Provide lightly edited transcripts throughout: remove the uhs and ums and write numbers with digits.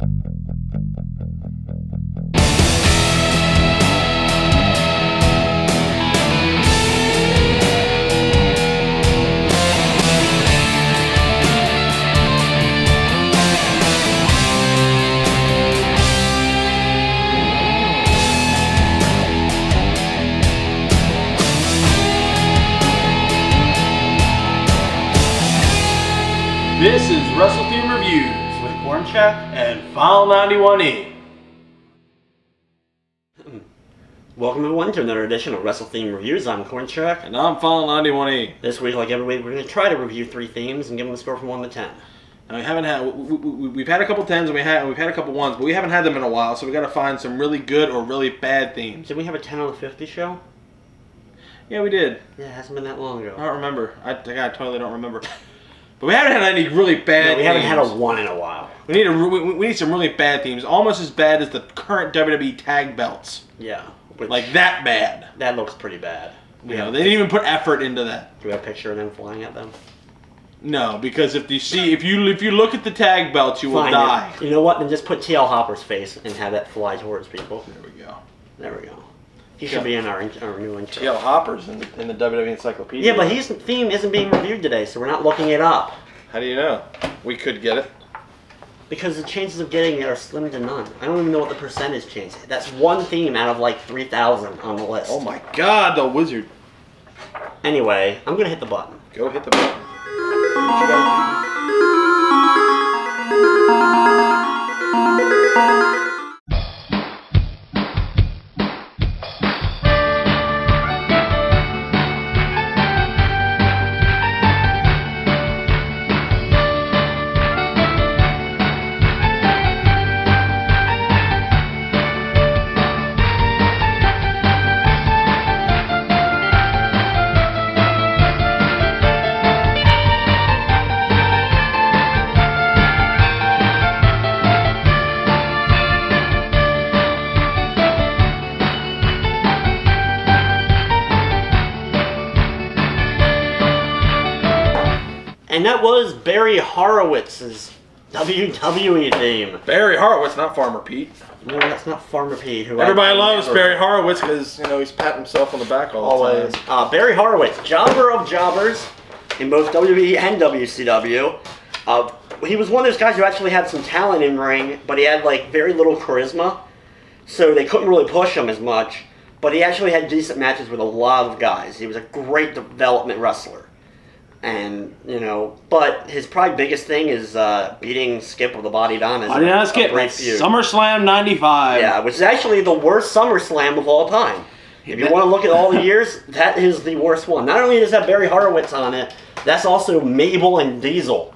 This is Wrestle Theme Reviews with Bourne and File 91E. Welcome everyone to another edition of Wrestle Theme Reviews. I'm Cornchuck. And I'm File 91E. This week, like every week, we're going to try to review 3 themes and give them a score from 1 to 10. And we haven't had, we've had a couple 10s and we've had a couple 1s, but we haven't had them in a while, so we got to find some really good or really bad themes. Did we have a 10 on the 50 show? Yeah, we did. Yeah, it hasn't been that long ago. I don't remember. I totally don't remember. But we haven't had any really bad themes. We haven't had a 1 in a while. We need some really bad themes, almost as bad as the current WWE tag belts. Yeah. Like that bad. That looks pretty bad. You know, they didn't even put effort into that. Do we have a picture of them flying at them? No, because if you look at the tag belts, you will die. You know what? Then just put TL Hopper's face and have that fly towards people. There we go. There we go. He should be in our new intro. TL Hopper's in the WWE Encyclopedia. Yeah, but his theme isn't being reviewed today, so we're not looking it up. How do you know? We could get it. Because the chances of getting it are slim to none. I don't even know what the percentage chance is. That's one theme out of like 3,000 on the list. Oh my god, the wizard. Anyway, I'm going to hit the button. Go hit the button. What you gotta do? And that was Barry Horowitz's WWE theme. Barry Horowitz, not Farmer Pete. No, that's not Farmer Pete. Who Everybody loves Barry Horowitz because, you know, he's patting himself on the back all the time. Barry Horowitz, jobber of jobbers in both WWE and WCW. He was one of those guys who actually had some talent in ring, but he had like very little charisma, so they couldn't really push him as much. But he actually had decent matches with a lot of guys. He was a great development wrestler. And, you know, but his probably biggest thing is beating Skip of the Body Don. Body Don Skip, SummerSlam 95. Yeah, which is actually the worst SummerSlam of all time. If you want to look at all the years, that is the worst one. Not only does that have Barry Horowitz on it, that's also Mabel and Diesel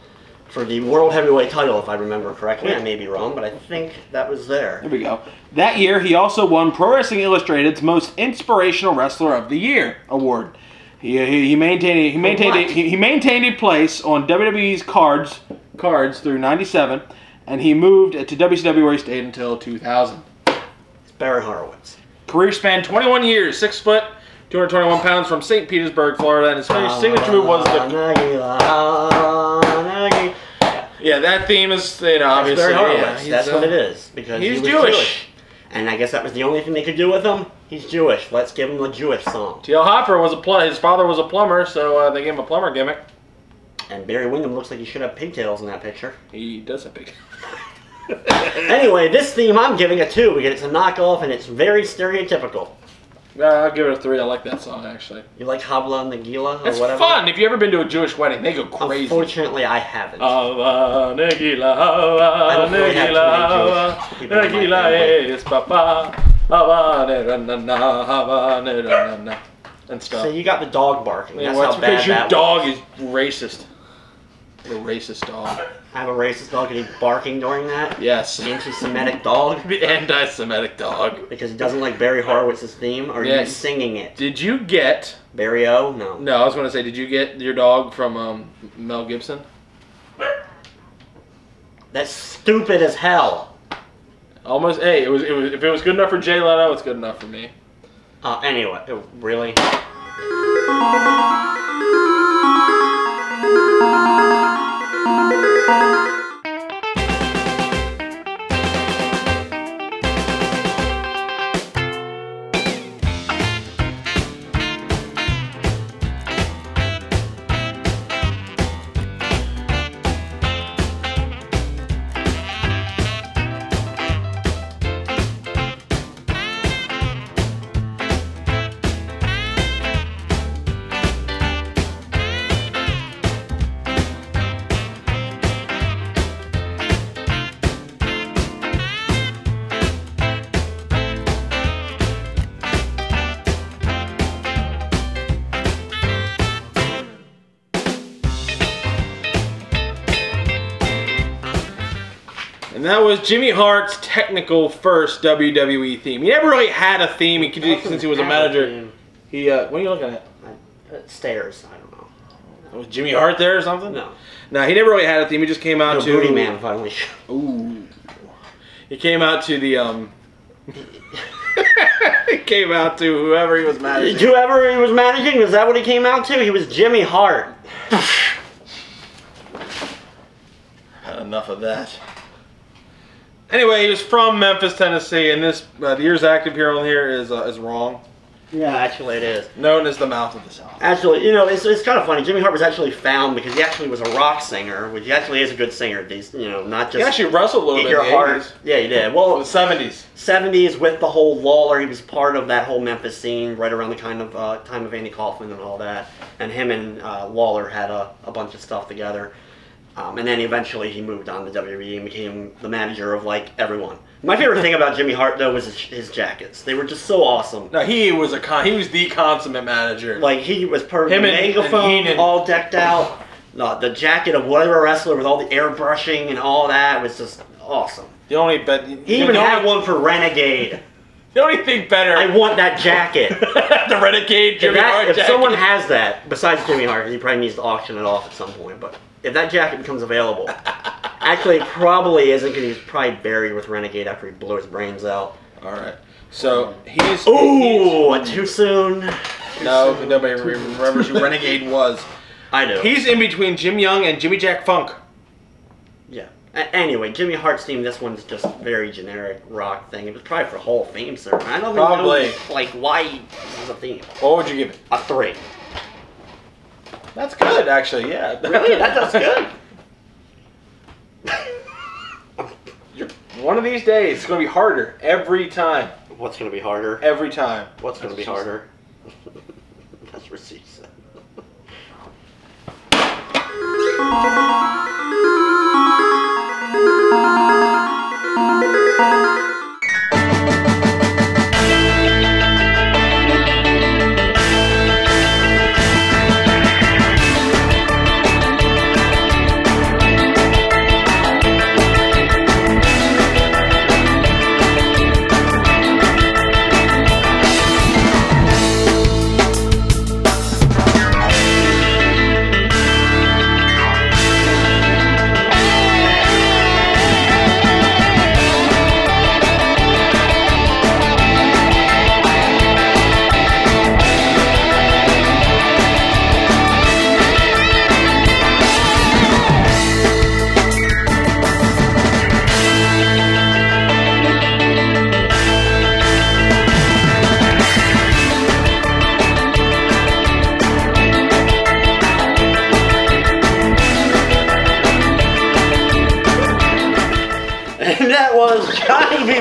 for the World Heavyweight title, if I remember correctly. I may be wrong, but I think that was there. There we go. That year, he also won Pro Wrestling Illustrated's Most Inspirational Wrestler of the Year award. He maintained a place on WWE's cards through '97, and he moved to WCW where he stayed until 2000. It's Barry Horowitz. Career span 21 years, 6 foot, 221 pounds, from St. Petersburg, Florida, and his signature move was the. Yeah, that theme is, you know, obviously. Barry Horowitz. Yeah, that's what it is because he's he was Jewish. And I guess that was the only thing they could do with him. He's Jewish. Let's give him a Jewish song. T.L. Hopper was his father was a plumber, so they gave him a plumber gimmick. And Barry Windham looks like he should have pigtails in that picture. He does have pigtails. Anyway, this theme I'm giving a 2 because it's a knockoff and it's very stereotypical. I'll give it a 3. I like that song, actually. You like Habla Nagila or it's whatever? It's fun. If you've ever been to a Jewish wedding, they go crazy. Unfortunately, I haven't. Habla Nagila, Habla Nagila, Nagila is Papa, and stuff. So you got the dog barking. Yeah, That's how bad because your that dog was. is racist. A racist dog. I have a racist dog and he's barking during that? Yes. The anti-Semitic dog? The anti-Semitic dog. Because he doesn't like Barry Horowitz's theme? Or are you singing it? Did you get... Barry O? No. No, I was going to say, did you get your dog from Mel Gibson? That's stupid as hell. Almost. Hey, it was. If it was good enough for Jay Leno, it's good enough for me. Anyway, really? that was Jimmy Hart's technical first WWE theme. He never really had a theme. He could do since he was a manager. He what are you looking at? Stairs. I don't know. Was Jimmy Hart there or something? No. No, he never really had a theme. He just came out to. Booty Man finally. Ooh. He came out to the He came out to whoever he was managing. Whoever he was managing, was that what he came out to? He was Jimmy Hart. Had enough of that. Anyway, he was from Memphis, Tennessee, and this the years active here on here is wrong. Yeah, actually it is. Known as the Mouth of the South. Actually, you know, it's kind of funny. Jimmy Hart was actually found because he actually was a rock singer, which he actually is a good singer. These, you know, not just. He actually wrestled a little bit in the 80s. Yeah, he did. Well, the 70s. 70s with the whole Lawler. He was part of that whole Memphis scene right around the kind of time of Andy Kaufman and all that. And him and Lawler had a bunch of stuff together. And then eventually he moved on to WWE and became the manager of like everyone. My favorite thing about Jimmy Hart though was his jackets. They were just so awesome. No, he was the consummate manager. Like he was perfect. Megaphone all decked out. The jacket of whatever wrestler with all the airbrushing and all that was just awesome. He even had one for Renegade. The only thing better. I want that jacket. The Renegade Jimmy Hart jacket. If someone has that, besides Jimmy Hart, he probably needs to auction it off at some point. But if that jacket becomes available, actually, it probably isn't because he's probably buried with Renegade after he blew his brains out. All right. So he's too soon. No, nobody remembers who Renegade was. I do. He's in between Jim Young and Jimmy Jack Funk. Yeah. Anyway, Jimmy Hart's theme. This one's just very generic rock thing. It was probably for Hall of Fame ceremony. I don't know, like why this is a theme. What would you give it? A 3. That's good, actually. Yeah. Really? That's good. One of these days, it's going to be harder every time. What's going to be harder? Every time. What's going to be harder? That's what she said.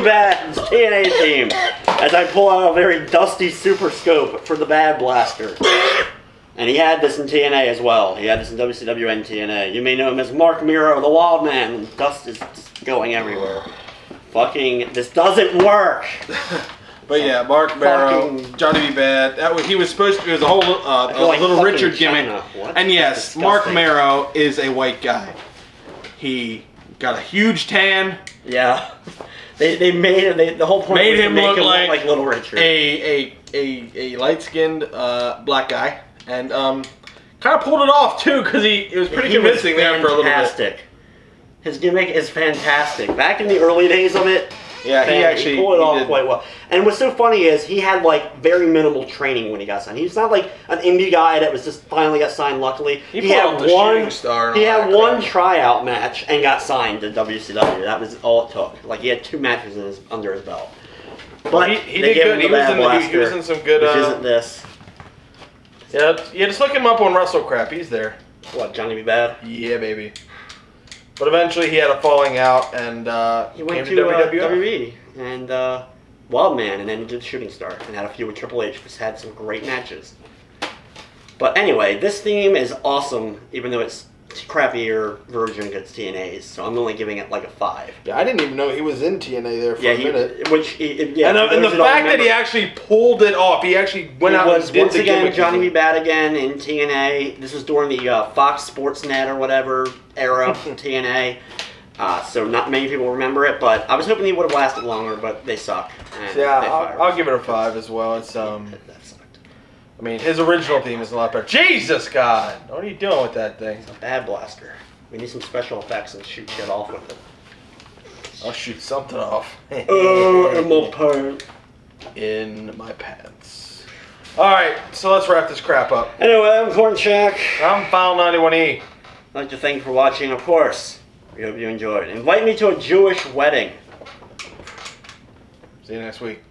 Bad's TNA team as I pull out a very dusty Super Scope for the Bad Blaster. And he had this in TNA as well. He had this in WCW and TNA. You may know him as Mark Miro, the Wild Man. Dust is just going everywhere. Fucking, this doesn't work. But yeah, Mark Miro, Johnny B. Bad. He was supposed to. It was a whole like Little Richard gimmick. What? And yes, Mark Miro is a white guy. He got a huge tan. Yeah. They made it. The whole point made was him to make look him like look like Little Richard. A light-skinned black guy, and kind of pulled it off too because it was pretty convincing there for a little bit. His gimmick is fantastic. Back in the early days of it, yeah, he pulled it off quite well. And what's so funny is he had like very minimal training when he got signed. He's not like an indie guy that was just finally got signed. Luckily, he had one tryout match and got signed to WCW. That was all it took. Like he had 2 matches under his belt. But he did good. He was in some good. Which isn't this? Yeah, just look him up on Wrestle Crap. He's there. What, Johnny B. Bad? Yeah, baby. But eventually he had a falling out and he went to WWE and Wildman, and then he did Shooting Star and had a few with Triple H, which had some great matches. But anyway, this theme is awesome, even though it's crappier version gets TNA's, so I'm only giving it like a 5. Yeah, I didn't even know he was in TNA there for a minute. And the fact that he actually pulled it off, he actually went out and did once again Johnny B. Bad again in TNA. This was during the Fox Sports Net or whatever era of TNA. So not many people remember it, but I was hoping he would have lasted longer, but they suck. And Yeah, they fired I'll him. give it a 5 as well. It's That sucked. I mean, his original theme is a lot better. Jesus God, what are you doing with that thing? It's a bad blaster. We need some special effects and shoot shit off with it. I'll shoot something off. Oh, in my pants. In my pants. All right, so let's wrap this crap up. Anyway, I'm Corn Shack. I'm File 91E. I'd like to thank you for watching, of course. We hope you enjoyed. Invite me to a Jewish wedding. See you next week.